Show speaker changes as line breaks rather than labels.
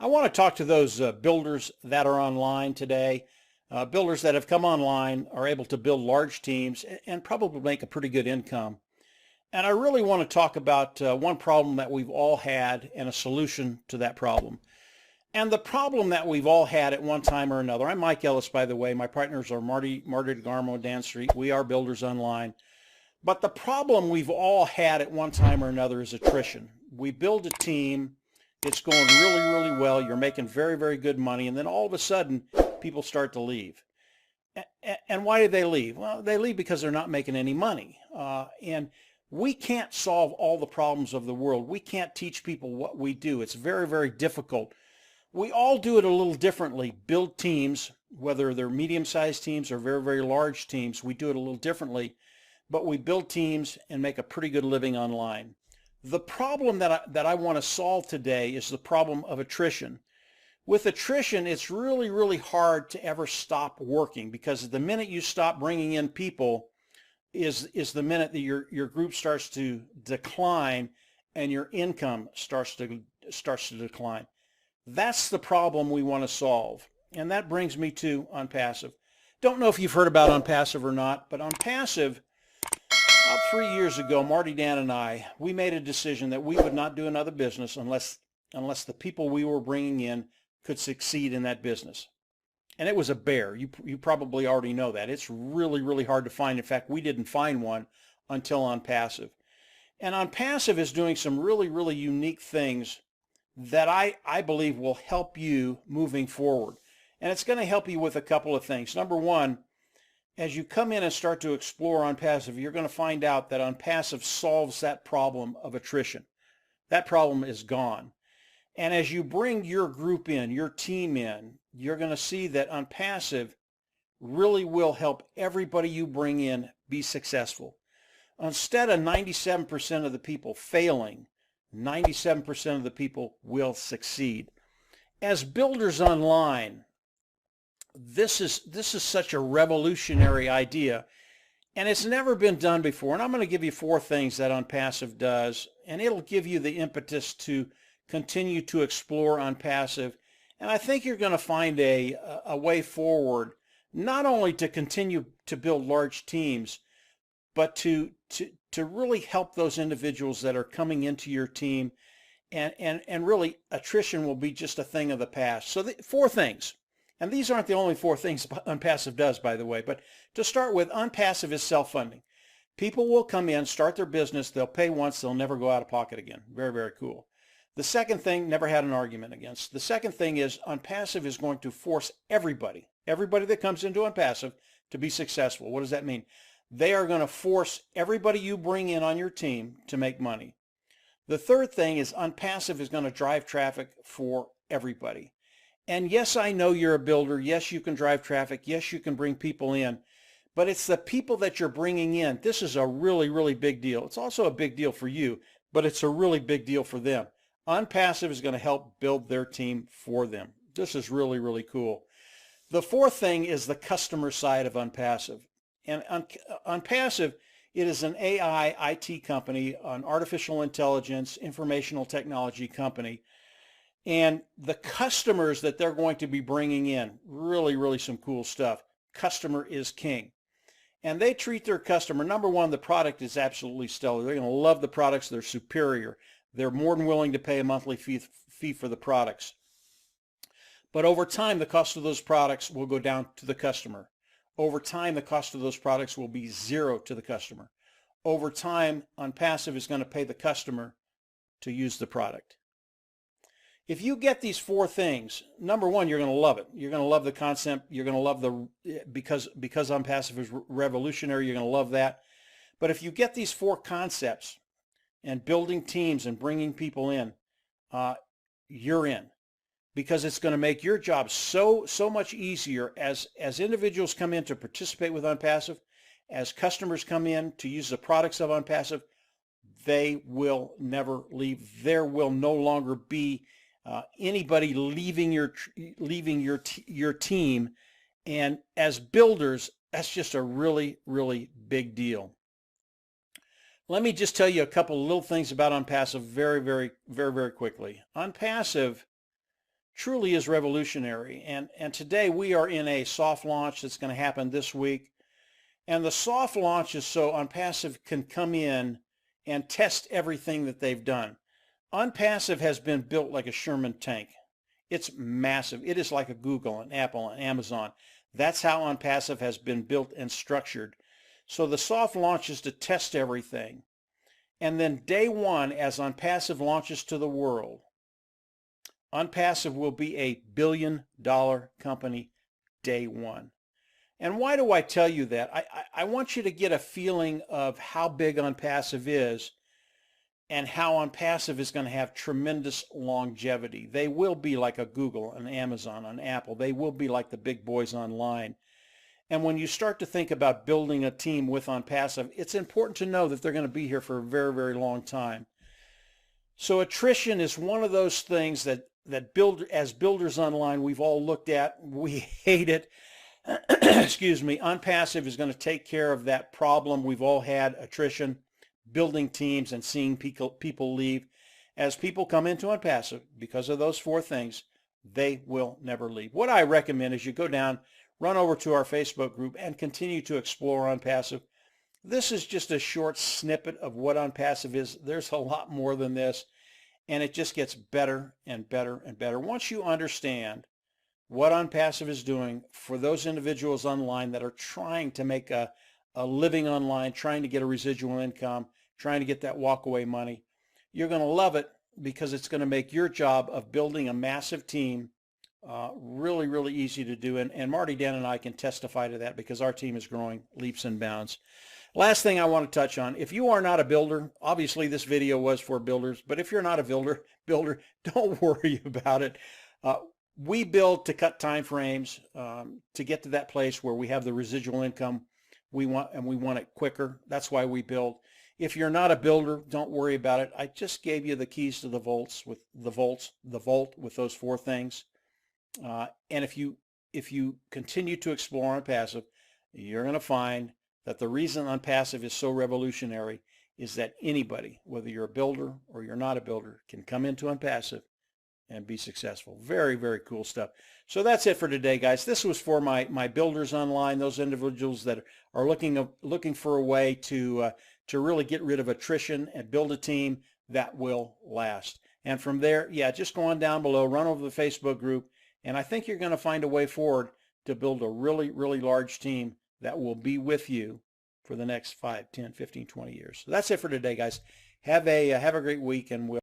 I want to talk to those builders that are online today. Builders that have come online are able to build large teams and probably make a pretty good income. And I really want to talk about one problem that we've all had and a solution to that problem. And the problem that we've all had at one time or another, I'm Mike Ellis, by the way. My partners are Marty DeGarmo and Dan Street. We are Builders Online. But the problem we've all had at one time or another is attrition. We build a team. It's going really, really well. You're making very, very good money. And then all of a sudden, people start to leave. And why do they leave? Well, they leave because they're not making any money. And we can't solve all the problems of the world. We can't teach people what we do. It's very, very difficult. We all do it a little differently. Build teams, whether they're medium-sized teams or very, very large teams, we do it a little differently. But we build teams and make a pretty good living online. The problem that I want to solve today is the problem of attrition. With attrition, it's really, really hard to ever stop working, because the minute you stop bringing in people is the minute that your group starts to decline and your income starts to decline. That's the problem we want to solve. And that brings me to Onpassive. Don't know if you've heard about Onpassive or not, but Onpassive, about 3 years ago, Marty, Dan, and I, we made a decision that we would not do another business unless the people we were bringing in could succeed in that business. And it was a bear. You probably already know that. It's really, really hard to find. In fact, we didn't find one until Onpassive. And Onpassive is doing some really, really unique things that I believe will help you moving forward. And it's going to help you with a couple of things. Number one, as you come in and start to explore Onpassive, you're going to find out that Onpassive solves that problem of attrition. That problem is gone. And as you bring your group in, your team in, you're going to see that Onpassive really will help everybody you bring in be successful. Instead of 97% of the people failing, 97% of the people will succeed. As Builders Online, this is such a revolutionary idea, and it's never been done before. And I'm going to give you 4 things that Onpassive does, and it'll give you the impetus to continue to explore Onpassive. And I think you're going to find a way forward, not only to continue to build large teams, but to really help those individuals that are coming into your team, and really attrition will be just a thing of the past. So 4 things. And these aren't the only 4 things Onpassive does, by the way. But to start with, Onpassive is self-funding. People will come in, start their business, they'll pay once, they'll never go out of pocket again. Very, very cool. The second thing, never had an argument against. The second thing is Onpassive is going to force everybody that comes into Onpassive to be successful. What does that mean? They are going to force everybody you bring in on your team to make money. The third thing is Onpassive is going to drive traffic for everybody. And yes, I know you're a builder. Yes, you can drive traffic. Yes, you can bring people in. But it's the people that you're bringing in. This is a really, really big deal. It's also a big deal for you, but it's a really big deal for them. Onpassive is going to help build their team for them. This is really, really cool. The fourth thing is the customer side of Onpassive. And Onpassive, it is an AI IT company, an artificial intelligence, informational technology company. And the customers that they're going to be bringing in, really, really some cool stuff. Customer is king. And they treat their customer, number one, the product is absolutely stellar. They're going to love the products. They're superior. They're more than willing to pay a monthly fee for the products. But over time, the cost of those products will go down to the customer. Over time, the cost of those products will be 0 to the customer. Over time, Onpassive is going to pay the customer to use the product. If you get these 4 things, number one, you're going to love it. You're going to love the concept. You're going to love because Onpassive is revolutionary, you're going to love that. But if you get these 4 concepts and building teams and bringing people in, you're in. Because it's going to make your job so much easier as individuals come in to participate with Onpassive, as customers come in to use the products of Onpassive, they will never leave. There will no longer be anybody leaving your team. And as builders, that's just a really, really big deal. Let me just tell you a couple of little things about Onpassive very, very, very, very quickly. Onpassive truly is revolutionary. And today we are in a soft launch that's going to happen this week. And the soft launch is so Onpassive can come in and test everything that they've done. Onpassive has been built like a Sherman tank. It's massive. It is like a Google, an Apple, an Amazon. That's how Onpassive has been built and structured. So the soft launch is to test everything. And then day one, as Onpassive launches to the world, Onpassive will be a billion-dollar company day one. And why do I tell you that? I want you to get a feeling of how big Onpassive is and how Onpassive is going to have tremendous longevity. They will be like a Google, an Amazon, an Apple. They will be like the big boys online. And when you start to think about building a team with Onpassive, it's important to know that they're going to be here for a very, very long time. So attrition is one of those things that as builders online, we've all looked at. We hate it. Excuse me. Onpassive is going to take care of that problem. We've all had attrition, building teams and seeing people leave. As people come into Onpassive, because of those four things, they will never leave. What I recommend is you go down, run over to our Facebook group, and continue to explore Onpassive. This is just a short snippet of what Onpassive is. There's a lot more than this, and it just gets better and better and better. Once you understand what Onpassive is doing for those individuals online that are trying to make a living online, trying to get a residual income, trying to get that walkaway money, you're going to love it, because it's going to make your job of building a massive team really, really easy to do. And Marty, Dan, and I can testify to that, because our team is growing leaps and bounds. Last thing I want to touch on, if you are not a builder, obviously this video was for builders, but if you're not a builder, don't worry about it. We build to cut time frames to get to that place where we have the residual income we want, and we want it quicker. That's why we build. If you're not a builder, don't worry about it. I just gave you the keys to the vault with those four things. And if you continue to explore Onpassive, you're going to find that the reason Onpassive is so revolutionary is that anybody, whether you're a builder or you're not a builder, can come into Onpassive and be successful. Very, very cool stuff. So that's it for today, guys. This was for my builders online, those individuals that are looking for a way to really get rid of attrition and build a team that will last. And from there, yeah, just go on down below, run over the Facebook group, and I think you're going to find a way forward to build a really, really large team that will be with you for the next 5, 10, 15, 20 years. So that's it for today, guys. Have a great week, and we'll